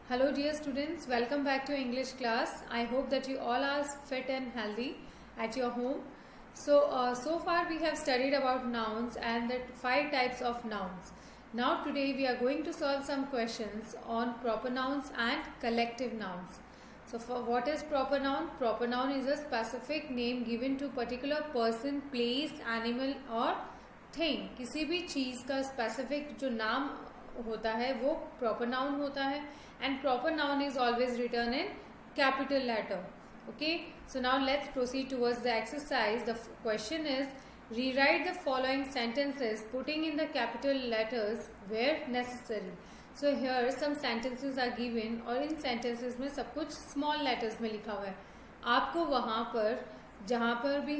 Hello dear students, welcome back to English class. I hope that you all are fit and healthy at your home. So far we have studied about nouns and the 5 types of nouns. Now today we are going to solve some questions on proper nouns and collective nouns. So for what is proper noun? Proper noun is a specific name given to particular person, place, animal or thing. किसी भी चीज का specific जो नाम होता है वो proper noun होता है. And proper noun is always written in capital letter. Okay, so now let's proceed towards the exercise. The question is, rewrite the following sentences putting in the capital letters where necessary. So here some sentences are given और इन sentences में सब कुछ small letters में लिखा हुआ है. आपको वहाँ पर जहाँ पर भी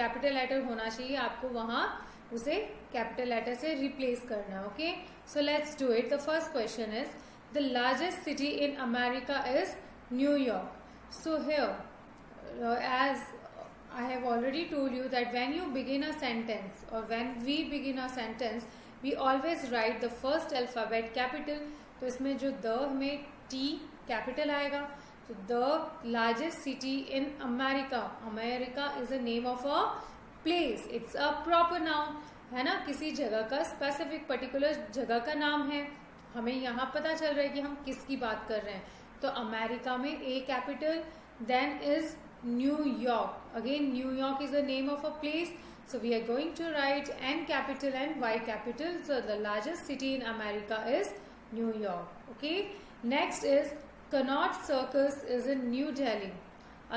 capital letter होना चाहिए आपको वहाँ उसे capital letter से replace करना. Okay, so let's do it. The first question is, the largest city in America is New York. So here, as I have already told you that when you begin a sentence or when we begin a sentence, we always write the first alphabet capital. तो इसमें जो the में T capital आएगा. So the largest city in America. America is the name of a place. It's a proper noun. है ना, किसी जगह का specific particular जगह का नाम है. हमें यहाँ पता चल रहा है कि हम किसकी बात कर रहे हैं. तो अमेरिका में A capital, then is New York. Again New York is the name of a place. So we are going to write N capital and Y capital. So the largest city in America is New York. Okay, next is Connaught circus is in New Delhi.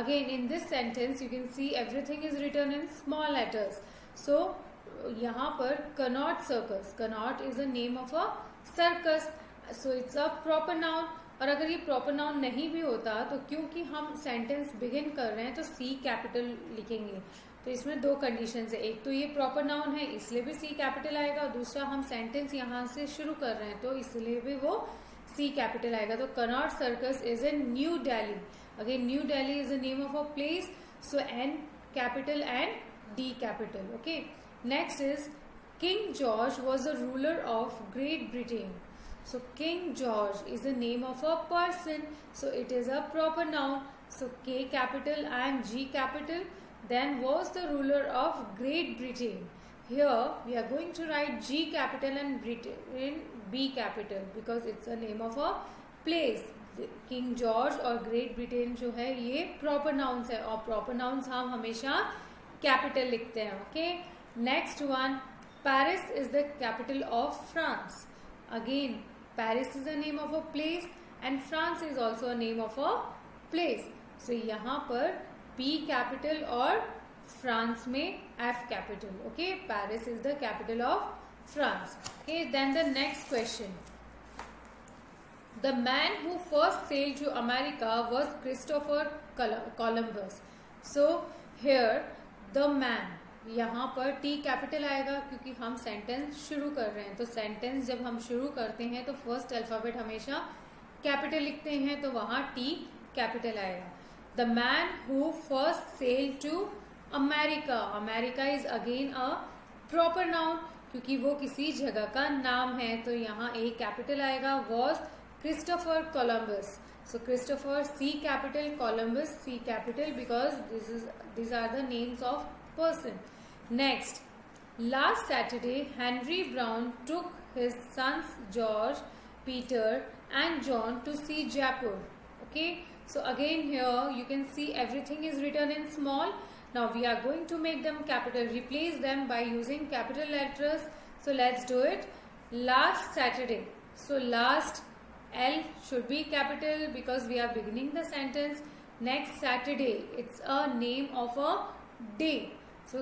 Again in this sentence you can see everything is written in small letters. So यहाँ पर Connaught Circus, Connaught is the name of a circus. So it's a proper noun. और अगर ये proper noun नहीं भी होता तो क्योंकि हम सेंटेंस बिगिन कर रहे हैं तो सी कैपिटल लिखेंगे. तो इसमें दो कंडीशंस है. एक तो ये प्रॉपर नाउन है इसलिए भी सी कैपिटल आएगा, और दूसरा हम सेंटेंस यहाँ से शुरू कर रहे हैं तो इसलिए भी वो सी कैपिटल आएगा. तो Connaught circus is in New Delhi. Again New Delhi is the name of a place. So N capital and D capital. Okay, next is King George was the ruler of Great Britain. So King George is the name of a person. So it is a proper noun. So K capital and G capital. Then was the ruler of Great Britain. Here we are going to write G capital and Britain B capital because it's the name of a place. King George और Great Britain जो है ये proper nouns है और proper nouns हम हमेशा capital लिखते हैं. Okay, next one. Paris is the capital of France. Again, Paris is the name of a place and France is also a name of a place. So यहाँ पर P capital और France में F capital. Okay, Paris is the capital of France. Okay, then the next question. The man who first sailed to America was Christopher Columbus. So here the man, यहाँ पर T capital आएगा क्योंकि हम sentence शुरू कर रहे हैं. तो सेंटेंस जब हम शुरू करते हैं तो फर्स्ट अल्फाबेट हमेशा कैपिटल लिखते हैं तो वहां टी कैपिटल आएगा. The man who first sail to America. America is again a proper noun क्योंकि वो किसी जगह का नाम है तो यहाँ ए कैपिटल आएगा. Was Christopher Columbus. So Christopher C capital, Columbus C capital because these are the names of person. Next, last Saturday Henry Brown took his sons George, Peter and John to see Jaipur. Okay, so again here you can see everything is written in small. Now we are going to make them capital, replace them by using capital letters. So let's do it. Last Saturday. So last L should be capital because we are beginning the sentence. Next Saturday, it's a name of a day. So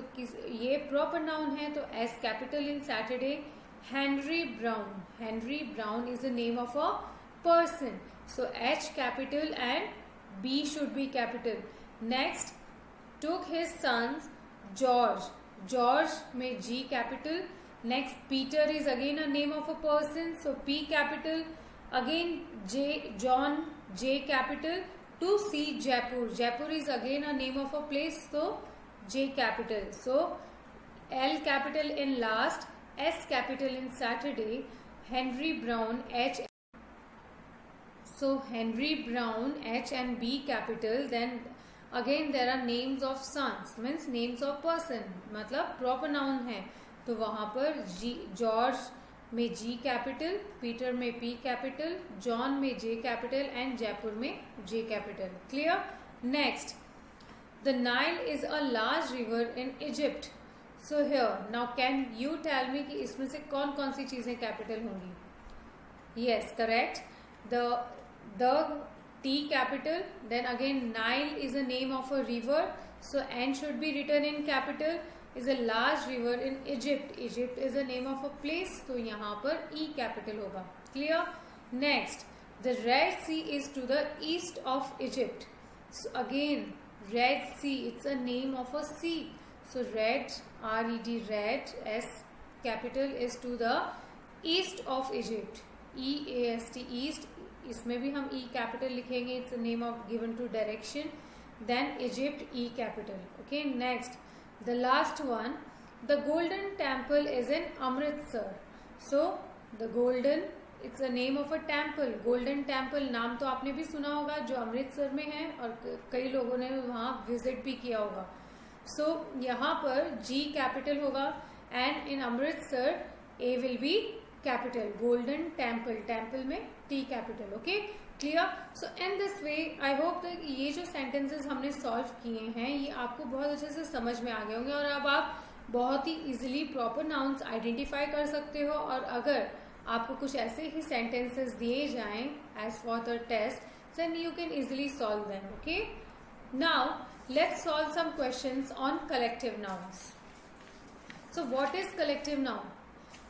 ये proper noun है तो S capital in Saturday. Henry Brown. Henry Brown is the name of a person. So H capital and B should be capital. Next, took his sons George. George में G capital. Next, Peter is again a name of a person. So P capital. Again John J capital. To see Jaipur. Jaipur is again a name of a place. So J capital. So L capital in last, S capital in Saturday, Henry Brown, H So Henry Brown, H and B capital. Then again there are names of sons, means names of person, मतलब proper noun है, तो वहां पर George में G capital, Peter में P capital, John में J capital and Jaipur में J capital. Clear. Next, the Nile is a large river in Egypt. So here now can you tell me कि इसमें से कौन कौन सी चीजें कैपिटल होंगी. Yes, correct. द T capital. Then again Nile is a name of a river, so N should be written in capital. Is a large river in Egypt. Egypt is a name of a place, तो यहाँ पर E capital होगा. Clear. Next, the Red Sea is to the east of Egypt. So again Red Sea, it's a name of a sea, so red, R-E-D, red, S capital is to the east of Egypt. E-A-S-T, east. इसमें भी हम E capital लिखेंगे. It's name of given to direction. Then Egypt, E capital. Okay. Next, the last one, the golden temple is in Amritsar. So the golden, it's a name of a temple. Golden temple नाम तो आपने भी सुना होगा, जो अमृतसर में है और कई लोगों ने वहाँ विजिट भी किया होगा. सो यहाँ पर जी कैपिटल होगा and in Amritsar A will be capital. Golden Temple, Temple में T capital. Okay, clear. So in this way I hope ये जो सेंटेंसेस हमने सॉल्व किए हैं ये आपको बहुत अच्छे से समझ में आ गए होंगे और अब आप बहुत ही इजीली प्रॉपर नाउन्स आइडेंटिफाई कर सकते हो. और अगर आपको कुछ ऐसे ही सेंटेंसेस दिए जाएं as for the test, then you can easily solve them. Okay, now let's solve some questions on collective nouns. So what is collective noun?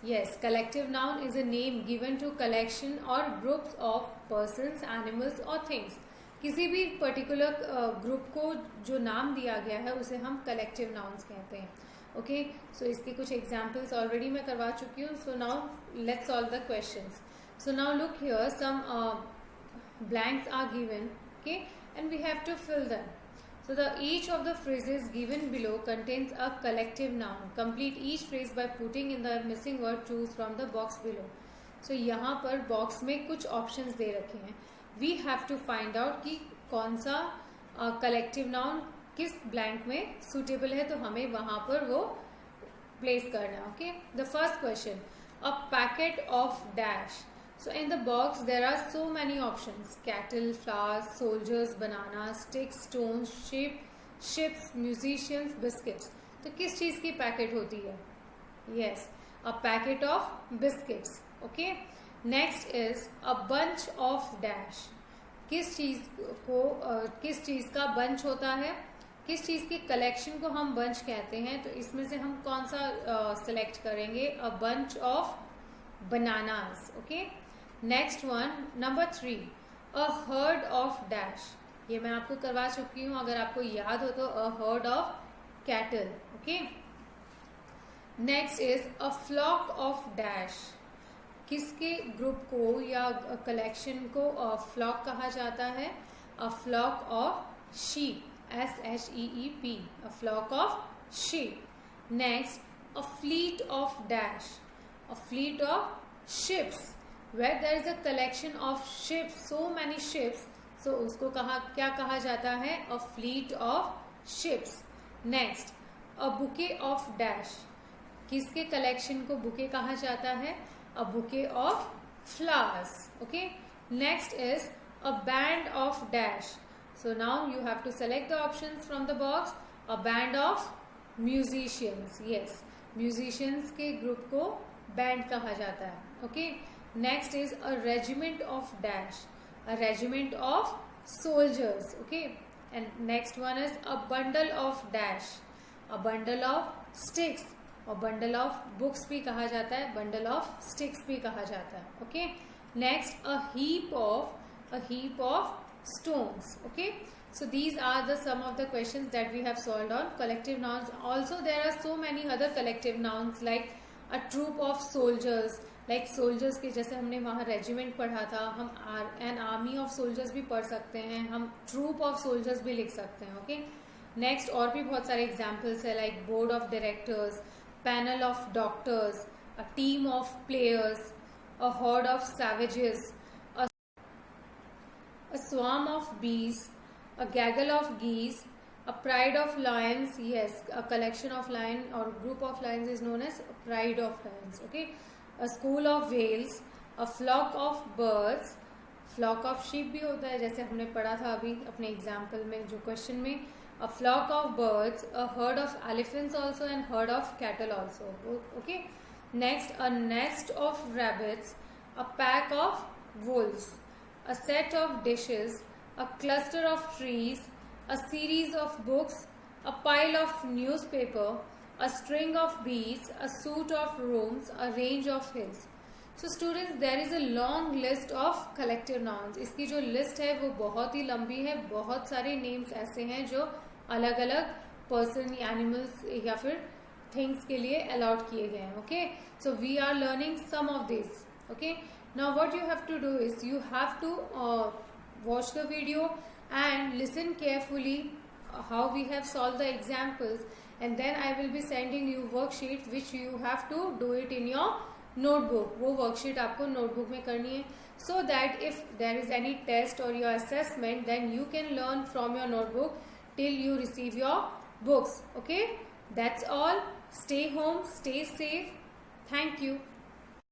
Yes, collective noun is a name given to collection or groups of persons, animals or things. किसी भी particular group को जो नाम दिया गया है उसे हम कलेक्टिव नाउन्स कहते हैं. ओके, सो इसके कुछ एग्जाम्पल्स ऑलरेडी मैं करवा चुकी हूँ. So now let's solve the questions. So now look here, some blanks are given, okay, and we have to fill them. So each of the phrases given below contains a collective noun. Complete each phrase by putting in the missing word. Choose from the box below. So यहाँ पर box में कुछ options दे रखे हैं. We have to find out कि कौन सा collective noun किस ब्लैंक में सुटेबल है, तो हमें वहां पर वो प्लेस करना. Okay, the first question, a packet of dash. So in the box there are so many options: cattle, flowers, soldiers, bananas, sticks, stones, ships, musicians, biscuits. तो किस चीज की पैकेट होती है? Yes, a packet of biscuits. Okay. Next is a bunch of dash. किस चीज का bunch होता है? किस चीज की कलेक्शन को हम बंच कहते हैं? तो इसमें से हम कौन सा सिलेक्ट करेंगे? a bunch of bananas. Okay. Next one, number 3, a herd of dash. ये मैं आपको करवा चुकी हूं, अगर आपको याद हो तो a herd of cattle. Okay. Next is a flock of dash. किसके ग्रुप को या कलेक्शन को फ्लॉक कहा जाता है? A flock of sheep, SHEEP, a flock of sheep. Next, a fleet of dash. A fleet of ships. Where there is a collection of ships, so many ships, so उसको क्या कहा जाता है? A fleet of ships. Next, a bouquet of dash. किसके collection को bouquet कहा जाता है? A bouquet of flowers. Okay. Next is a band of dash. So now you have to select the options from the box. A band of musicians. Yes, musicians के group को band कहा जाता है. Okay. Next is a regiment of dash. A regiment of soldiers. Okay. And next one is a bundle of dash. A bundle of sticks. और bundle of books भी कहा जाता है, bundle of sticks भी कहा जाता है. Okay. Next, a heap of stones. Okay. So these are some of the questions that we have solved on collective nouns. Also there are so many other collective nouns like a troop of soldiers. Like soldiers के जैसे हमने वहाँ regiment पढ़ा था, हम an army of soldiers भी पढ़ सकते हैं, हम ट्रूप ऑफ सोल्जर्स भी लिख सकते हैं. ओके. नेक्स्ट और भी बहुत सारे एग्जाम्पल्स है like board of directors, panel of doctors, a team of players, a horde of savages, swarm of bees, a gaggle of geese, a pride of lions. Yes, a collection of lion or group of lions is known as a pride of lions. Okay, a school of whales, a flock of birds. Flock of sheep भी होता है, जैसे हमने पढ़ा था अभी अपने example में जो क्वेश्चन में. A flock of birds, a herd of elephants also and herd of cattle also. Okay, next a nest of rabbits, a pack of wolves, a set of dishes, a cluster of trees, a series of books, a pile of newspaper, a string of bees, a suite of rooms, a range of hills. So students, there is a long list of collective nouns. इसकी जो list है वो बहुत ही लंबी है. बहुत सारे names ऐसे हैं जो अलग अलग पर्सन, एनिमल्स या फिर थिंग्स के लिए अलॉट किए गए हैं. Okay, so we are learning some of this. Okay, now what you have to do is you have to watch the video and listen carefully how we have solved the examples, and then I will be sending you worksheet which you have to do it in your notebook. वो worksheet आपको notebook में करनी है, so that if there is any test or your assessment, then you can learn from your notebook till you receive your books. Okay, that's all. Stay home, stay safe. Thank you.